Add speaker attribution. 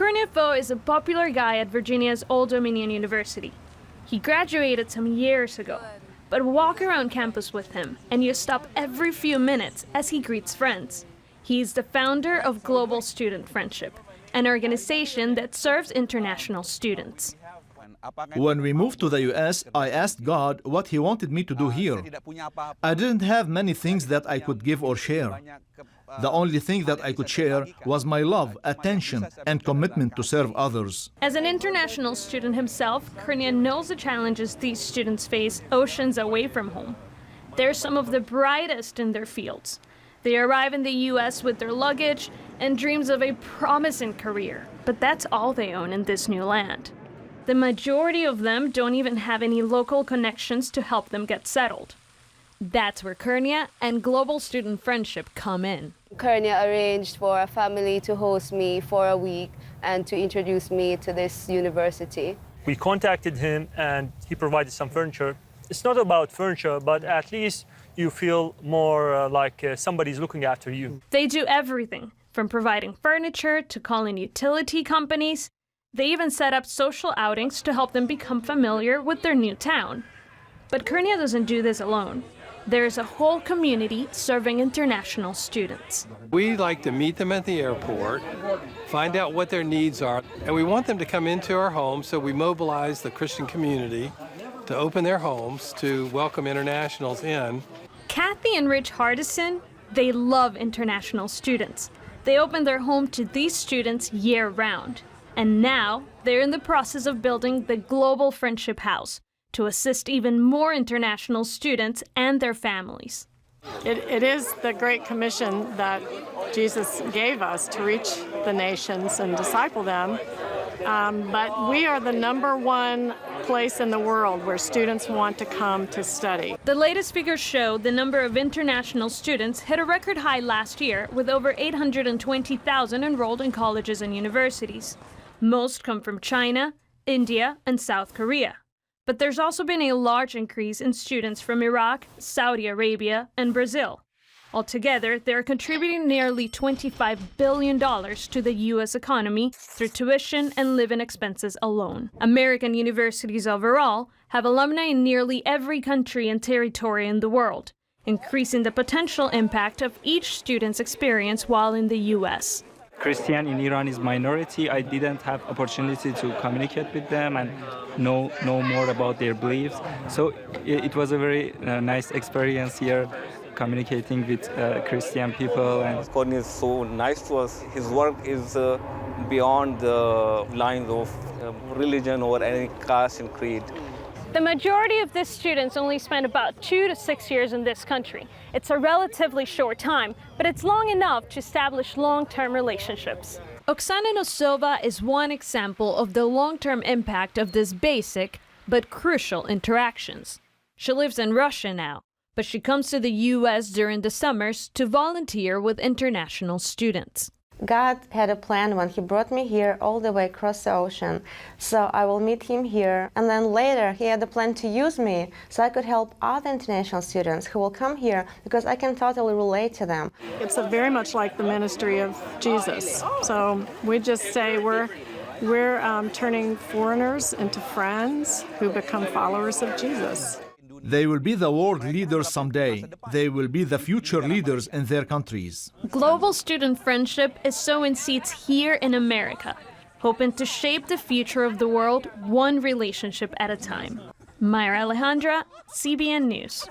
Speaker 1: Kurnia Pho is a popular guy at Virginia's Old Dominion University. He graduated some years ago, but walk around campus with him and you stop every few minutes as he greets friends. He's the founder of Global Student Friendship, an organization that serves international students.
Speaker 2: When we moved to the US, I asked God what He wanted me to do here. I didn't have many things that I could give or share. The only thing that I could share was my love, attention, and commitment to serve others.
Speaker 1: As an international student himself, Kurnia knows the challenges these students face oceans away from home. They're some of the brightest in their fields. They arrive in the US with their luggage and dreams of a promising career, but that's all they own in this new land. The majority of them don't even have any local connections to help them get settled. That's where Kurnia and Global Student Friendship come in.
Speaker 3: Kurnia arranged for a family to host me for a week and to introduce me to this university.
Speaker 4: We contacted him and he provided some furniture. It's not about furniture, but at least you feel more like somebody's looking after you.
Speaker 1: They do everything, from providing furniture to calling utility companies. They even set up social outings to help them become familiar with their new town. But Kurnia doesn't do this alone. There's a whole community serving international students.
Speaker 5: We like to meet them at the airport, find out what their needs are, and we want them to come into our home, so we mobilize the Christian community to open their homes to welcome internationals in.
Speaker 1: Kathy and Rich Hardison, they love international students. They open their home to these students year-round. And now they're in the process of building the Global Friendship House to assist even more international students and their families.
Speaker 6: It is the Great Commission that Jesus gave us to reach the nations and disciple them. But we are the #1 place in the world where students want to come to study.
Speaker 1: The latest figures show the number of international students hit a record high last year with over 820,000 enrolled in colleges and universities. Most come from China, India, and South Korea. But there's also been a large increase in students from Iraq, Saudi Arabia, and Brazil. Altogether, they're contributing nearly $25 billion to the U.S. economy through tuition and living expenses alone. American universities overall have alumni in nearly every country and territory in the world, increasing the potential impact of each student's experience while in the U.S.
Speaker 7: Christian in Iran is minority. I didn't have opportunity to communicate with them and know more about their beliefs. So it was a very nice experience here, communicating with Christian people. And
Speaker 8: Kurnia is so nice to us. His work is beyond the lines of religion or any caste and creed.
Speaker 1: The majority of these students only spend about 2 to 6 years in this country. It's a relatively short time, but it's long enough to establish long-term relationships. Oksana Nosova is one example of the long-term impact of this basic but crucial interactions. She lives in Russia now, but she comes to the U.S. during the summers to volunteer with international students.
Speaker 3: God had a plan when He brought me here all the way across the ocean, so I will meet Him here. And then later He had a plan to use me so I could help other international students who will come here because I can totally relate to them.
Speaker 6: It's very much like the ministry of Jesus. So we just say we're turning foreigners into friends who become followers of Jesus.
Speaker 2: They will be the world leaders someday. They will be the future leaders in their countries.
Speaker 1: Global Student Friendship is sowing seeds here in America, hoping to shape the future of the world one relationship at a time. Mayra Alejandra, CBN News.